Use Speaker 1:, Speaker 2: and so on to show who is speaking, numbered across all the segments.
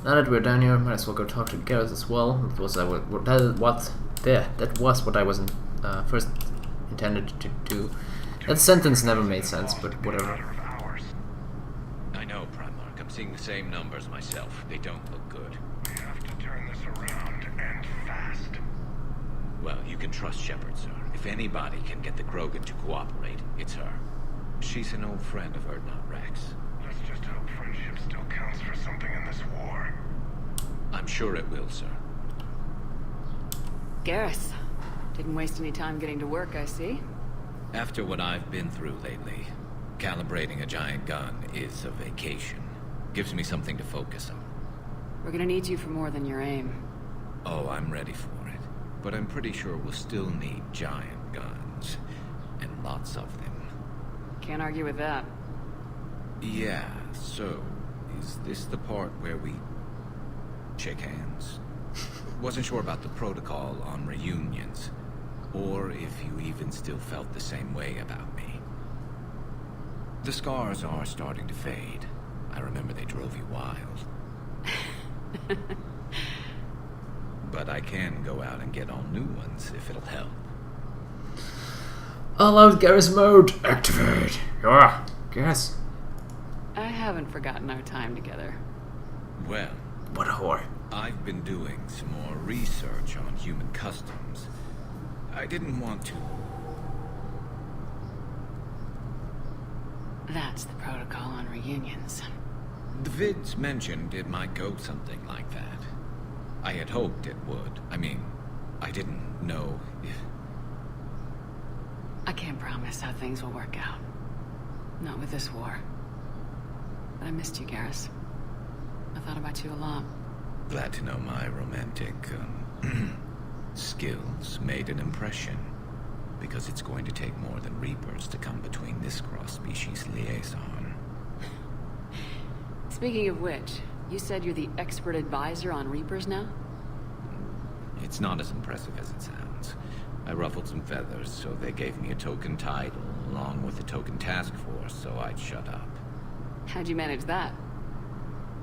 Speaker 1: Now that we're down here, might as well go talk to Garrus as well. That was what I was first intended to do. That sentence never made sense, but whatever.
Speaker 2: I know, Primarch. I'm seeing the same numbers myself. They don't look good.
Speaker 3: We have to turn this around, and fast.
Speaker 2: Well, you can trust Shepard, sir. If anybody can get the Krogan to cooperate, it's her. She's an old friend of Urdnot Rex.
Speaker 3: Let's just hope friendship still counts for something in this war.
Speaker 2: I'm sure it will, sir.
Speaker 4: Garrus. Didn't waste any time getting to work, I see.
Speaker 2: After what I've been through lately, calibrating a giant gun is a vacation. Gives me something to focus on.
Speaker 4: We're gonna need you for more than your aim.
Speaker 2: Oh, I'm ready for it. But I'm pretty sure we'll still need giant guns. And lots of them.
Speaker 4: Can't argue with that.
Speaker 2: Yeah, so, is this the part where we shake hands? Wasn't sure about the protocol on reunions, or if you even still felt the same way about me. The scars are starting to fade. I remember they drove you wild. But I can go out and get all new ones if it'll help.
Speaker 1: All out Garrus mode, activate! Yeah, Garrus.
Speaker 4: I haven't forgotten our time together.
Speaker 2: Well,
Speaker 1: What a whore.
Speaker 2: I've been doing some more research on human customs. I didn't want to...
Speaker 4: That's the protocol on reunions.
Speaker 2: The vids mentioned it might go something like that. I had hoped it would. I mean, I didn't know if...
Speaker 4: I can't promise how things will work out. Not with this war. But I missed you, Garrus. I thought about you a lot.
Speaker 2: Glad to know my romantic, skills made an impression. Because it's going to take more than Reapers to come between this cross-species liaison.
Speaker 4: Speaking of which, you said you're the expert advisor on Reapers now?
Speaker 2: It's not as impressive as it sounds. I ruffled some feathers, so they gave me a token title, along with a token task force, so I'd shut up.
Speaker 4: How'd you manage that?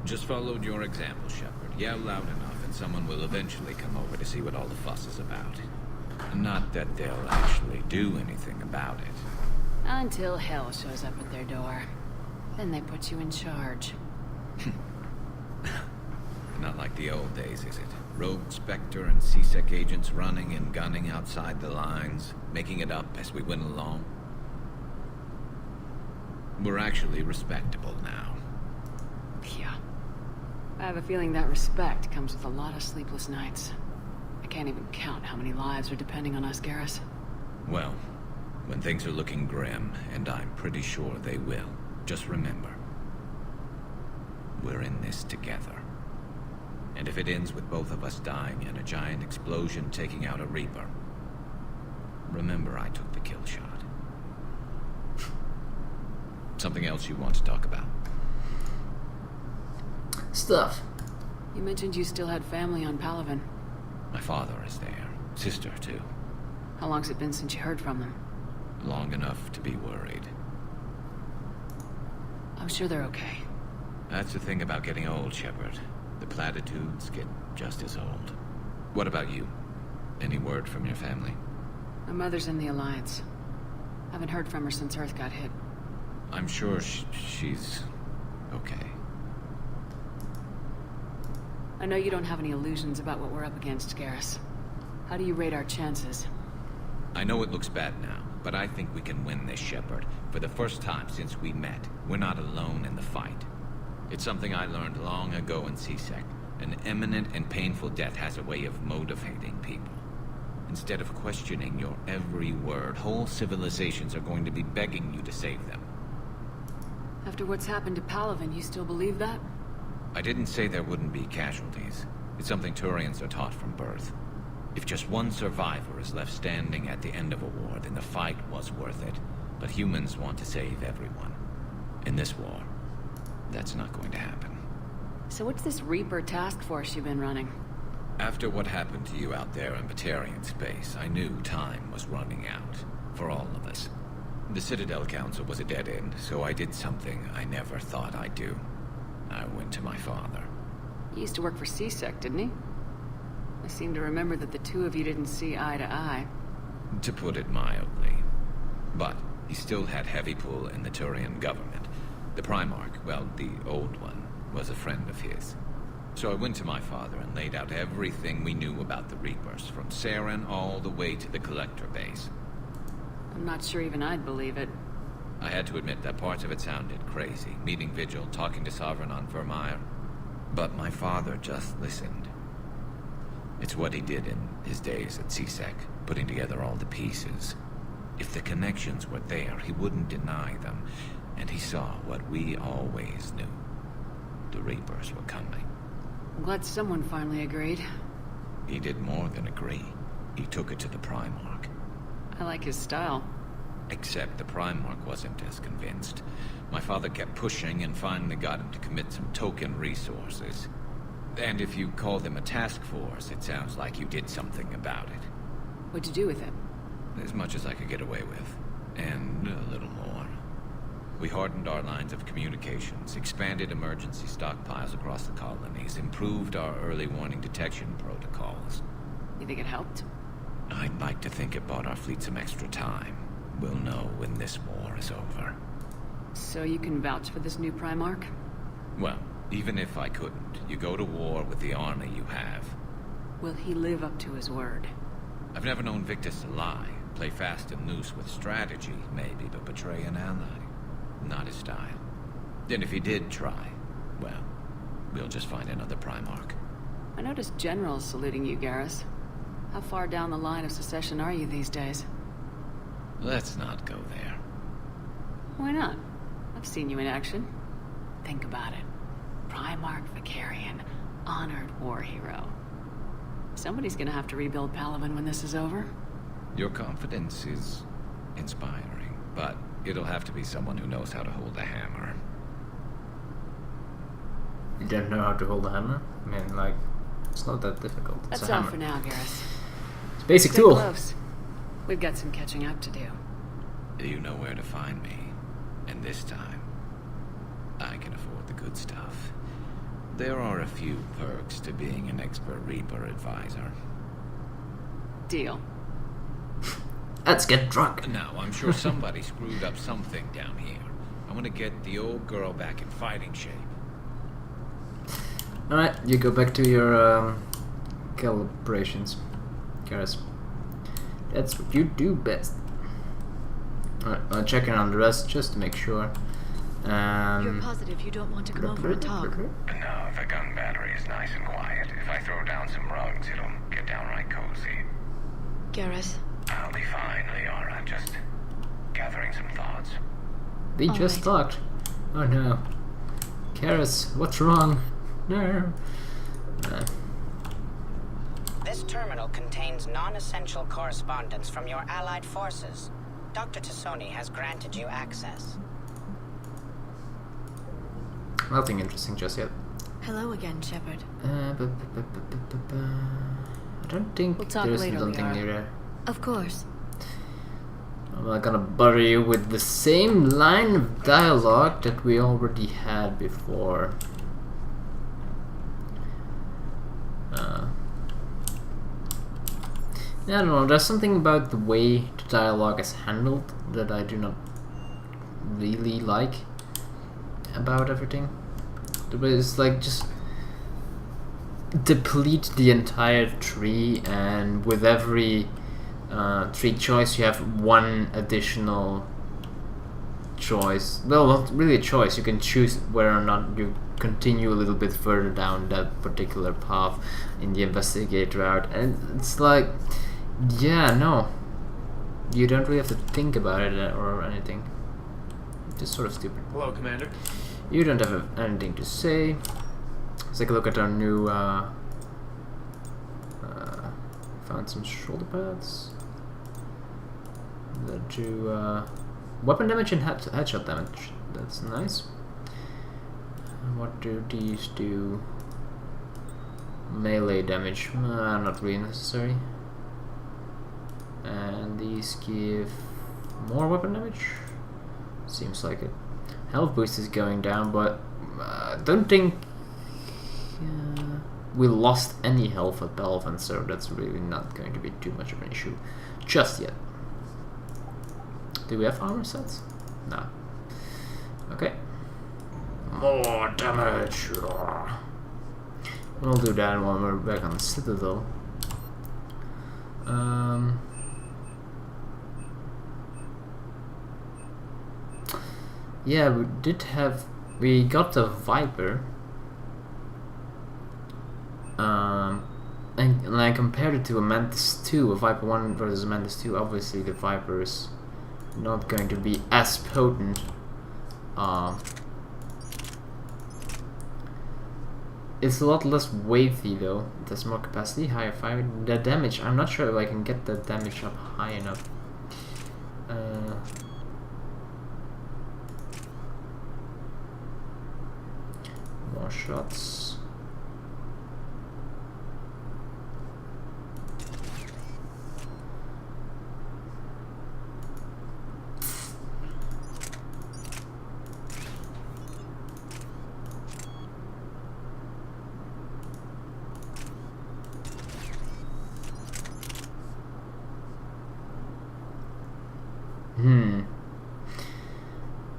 Speaker 2: Just followed your example, Shepard. Yell loud enough, and someone will eventually come over to see what all the fuss is about. Not that they'll actually do anything about it.
Speaker 4: Until hell shows up at their door. Then they put you in charge.
Speaker 2: Not like the old days, is it? Rogue Spectre and C-Sec agents running and gunning outside the lines, making it up as we went along. We're actually respectable now.
Speaker 4: Yeah. I have a feeling that respect comes with a lot of sleepless nights. I can't even count how many lives are depending on us, Garrus.
Speaker 2: Well, when things are looking grim, and I'm pretty sure they will, just remember, we're in this together. And if it ends with both of us dying and a giant explosion taking out a Reaper, remember I took the kill shot. Something else you want to talk about?
Speaker 1: Stuff.
Speaker 4: You mentioned you still had family on Palaven.
Speaker 2: My father is there. Sister, too.
Speaker 4: How long's it been since you heard from them?
Speaker 2: Long enough to be worried.
Speaker 4: I'm sure they're okay.
Speaker 2: That's the thing about getting old, Shepard. The platitudes get just as old. What about you? Any word from your family?
Speaker 4: My mother's in the Alliance. Haven't heard from her since Earth got hit.
Speaker 2: I'm sure she's okay.
Speaker 4: I know you don't have any illusions about what we're up against, Garrus. How do you rate our chances?
Speaker 2: I know it looks bad now, but I think we can win this, Shepard. For the first time since we met, we're not alone in the fight. It's something I learned long ago in C-Sec. An imminent and painful death has a way of motivating people. Instead of questioning your every word, whole civilizations are going to be begging you to save them.
Speaker 4: After what's happened to Palaven, you still believe that?
Speaker 2: I didn't say there wouldn't be casualties. It's something Turians are taught from birth. If just one survivor is left standing at the end of a war, then the fight was worth it. But humans want to save everyone. In this war, that's not going to happen.
Speaker 4: So what's this Reaper task force you've been running?
Speaker 2: After what happened to you out there in Batarian space, I knew time was running out. For all of us. The Citadel Council was a dead end, so I did something I never thought I'd do. I went to my father.
Speaker 4: He used to work for CSEC, didn't he? I seem to remember that the two of you didn't see eye to eye.
Speaker 2: To put it mildly. But he still had heavy pull in the Turian government. The Primarch, well, the old one, was a friend of his. So I went to my father and laid out everything we knew about the Reapers, from Saren all the way to the Collector base.
Speaker 4: I'm not sure even I'd believe it.
Speaker 2: I had to admit that parts of it sounded crazy, meeting Vigil, talking to Sovereign on Vermeer. But my father just listened. It's what he did in his days at CSEC, putting together all the pieces. If the connections were there, he wouldn't deny them, and he saw what we always knew. The Reapers were coming.
Speaker 4: I'm glad someone finally agreed.
Speaker 2: He did more than agree. He took it to the Primarch.
Speaker 4: I like his style.
Speaker 2: Except the Primarch wasn't as convinced. My father kept pushing and finally got him to commit some token resources. And if you call them a task force, it sounds like you did something about it.
Speaker 4: What'd you do with it?
Speaker 2: As much as I could get away with. And a little more. We hardened our lines of communications, expanded emergency stockpiles across the colonies, improved our early warning detection protocols.
Speaker 4: You think it helped?
Speaker 2: I'd like to think it bought our fleet some extra time. We'll know when this war is over.
Speaker 4: So you can vouch for this new Primarch?
Speaker 2: Well, even if I couldn't, you go to war with the army you have.
Speaker 4: Will he live up to his word?
Speaker 2: I've never known Victus to lie. Play fast and loose with strategy, maybe, but betray an ally. Not his style. And if he did try, well, we'll just find another Primarch.
Speaker 4: I noticed generals saluting you, Garrus. How far down the line of succession are you these days?
Speaker 2: Let's not go there.
Speaker 4: Why not? I've seen you in action. Think about it. Primarch Vicarian, honored war hero. Somebody's gonna have to rebuild Palaven when this is over.
Speaker 2: Your confidence is inspiring, but it'll have to be someone who knows how to hold a hammer.
Speaker 1: You don't know how to hold a hammer? I mean, like, it's not that difficult. It's
Speaker 4: That's
Speaker 1: a
Speaker 4: all
Speaker 1: hammer.
Speaker 4: for now, Garrus.
Speaker 1: It's a basic
Speaker 4: Stay
Speaker 1: tool.
Speaker 4: close. We've got some catching up to do.
Speaker 2: You know where to find me. And this time, I can afford the good stuff. There are a few perks to being an expert Reaper advisor.
Speaker 4: Deal.
Speaker 1: Let's get drunk.
Speaker 2: Now, I'm sure somebody screwed up something down here. I want to get the old girl back in fighting shape.
Speaker 1: Alright, you go back to your calibrations, Garrus. That's what you do best. Alright, I'll check in on the rest just to make sure.
Speaker 5: You're positive you don't want to come over and talk?
Speaker 3: No, the gun battery is nice and quiet. If I throw down some rugs, it'll get downright cozy.
Speaker 5: Garrus,
Speaker 3: I'll be fine, Liara. Just gathering some thoughts.
Speaker 1: They
Speaker 5: All
Speaker 1: just
Speaker 5: right.
Speaker 1: talked. Oh no. Garrus, what's wrong? No.
Speaker 6: This terminal contains non-essential correspondence from your allied forces. Dr. Tassoni has granted you access.
Speaker 1: Nothing interesting just yet.
Speaker 5: hello again, Shepard.
Speaker 1: I don't think
Speaker 5: We'll talk
Speaker 1: there's
Speaker 5: later,
Speaker 1: something
Speaker 5: Liara.
Speaker 1: near there.
Speaker 5: Of course.
Speaker 1: I'm not gonna bother you with the same line of dialogue that we already had before. I don't know, there's something about the way the dialogue is handled that I do not really like about everything. It's like just deplete the entire tree, and with every tree choice you have one additional choice. Well, not really a choice, you can choose whether or not you continue a little bit further down that particular path in the investigate route, and it's like, yeah, no, you don't really have to think about it or anything. It's just sort of stupid.
Speaker 7: Hello, Commander.
Speaker 1: You don't have anything to say. Let's take a look at our new found some shoulder pads that do weapon damage and headshot damage. That's nice. What do these do? Melee damage. Not really necessary. And these give more weapon damage? Seems like it. Health boost is going down, but don't think we lost any health at Belvin, so that's really not going to be too much of an issue just yet. Do we have armor sets? No. Okay. More damage. We'll do that when we're back on the Citadel. Yeah, we got the Viper. And I compared it to a Mantis 2, a Viper 1 versus a Mantis 2. Obviously, the Viper is not going to be as potent. It's a lot less weighty though. It has more capacity, higher fire. The damage, I'm not sure if I can get the damage up high enough. More shots.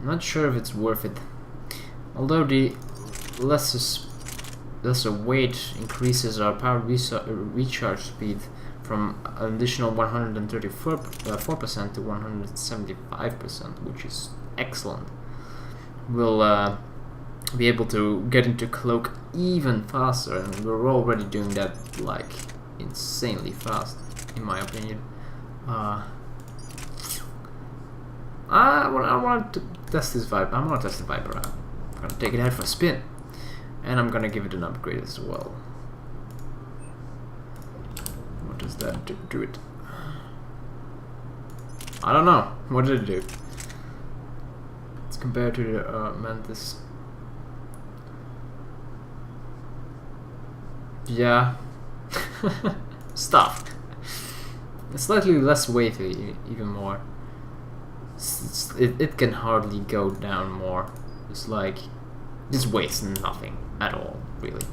Speaker 1: Not sure if it's worth it. Although the lesser weight increases our power recharge speed from an additional 134% to 175%, which is excellent. We'll be able to get into cloak even faster, and we're already doing that like insanely fast, in my opinion. I want to test this Viper. I'm gonna test the Viper out. I'm gonna take it out for a spin, and I'm gonna give it an upgrade as well. What does that do to it? I don't know. What did it do? It's compared to the Mantis. Yeah. Stuff. It's slightly less weighty, even more. It can hardly go down more. It's like this weighs nothing at all, really.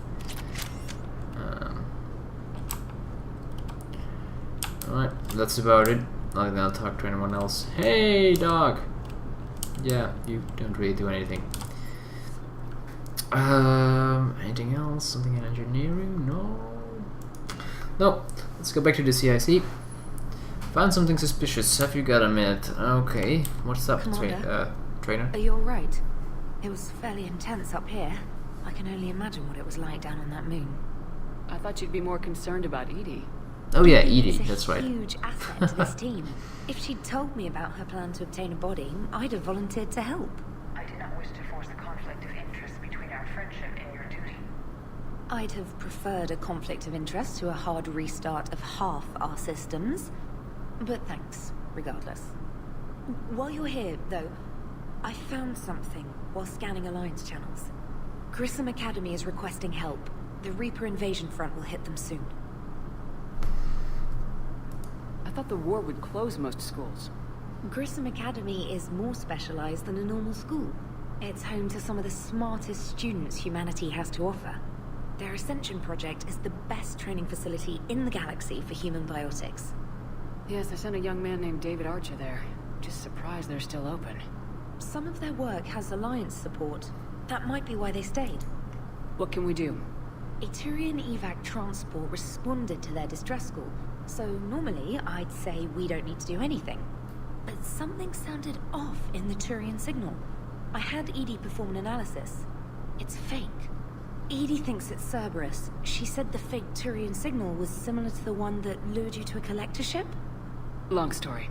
Speaker 1: Alright, that's about it. Not gonna talk to anyone else. Hey, dog. Yeah, you don't really do anything. Anything else? Something in engineering? No. No. Let's go back to the CIC. Found something suspicious. Have you got a minute? Okay. What's up, trainer?
Speaker 5: Are you alright? It was fairly intense up here. I can only imagine what it was like down on that moon.
Speaker 4: I thought you'd be more concerned about Edie.
Speaker 1: Oh yeah, Edie. That's right.
Speaker 5: She's a huge asset to this team. If she'd told me about her plan to obtain a body, I'd have volunteered to help.
Speaker 7: I did not wish to force a conflict of interest between our friendship and your duty.
Speaker 5: I'd have preferred a conflict of interest to a hard restart of half our systems. But thanks, regardless. While you're here, though, I found something while scanning Alliance channels. Grissom Academy is requesting help. The Reaper invasion front will hit them soon.
Speaker 4: I thought the war would close most schools.
Speaker 5: Grissom Academy is more specialized than a normal school. It's home to some of the smartest students humanity has to offer. Their Ascension project is the best training facility in the galaxy for human biotics.
Speaker 4: Yes, I sent a young man named David Archer there. Just surprised they're still open.
Speaker 5: Some of their work has Alliance support. That might be why they stayed.
Speaker 4: What can we do?
Speaker 5: A Turian evac transport responded to their distress call, so normally I'd say we don't need to do anything. But something sounded off in the Turian signal. I had Edie perform an analysis. It's fake. Edie thinks it's Cerberus. She said the fake Turian signal was similar to the one that lured you to a collector ship?
Speaker 4: Long story.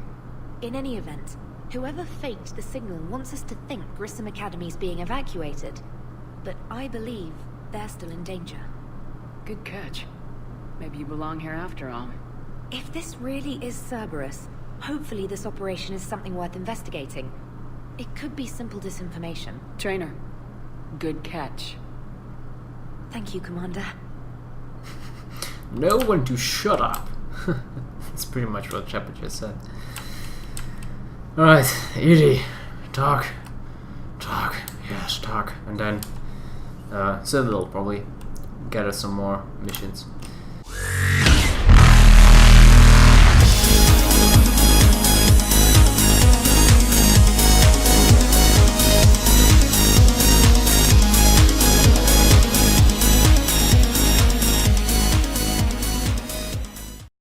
Speaker 5: In any event, whoever faked the signal wants us to think Grissom Academy's being evacuated. But I believe they're still in danger.
Speaker 4: Good catch. Maybe you belong here after all.
Speaker 5: If this really is Cerberus, hopefully this operation is something worth investigating. It could be simple disinformation.
Speaker 4: Trainer, good catch.
Speaker 5: Thank you, Commander.
Speaker 1: No one to shut up. That's pretty much what Shepard just said. Alright, Edie, talk. Talk, yes, talk. And then, Citadel, probably. get us some more missions.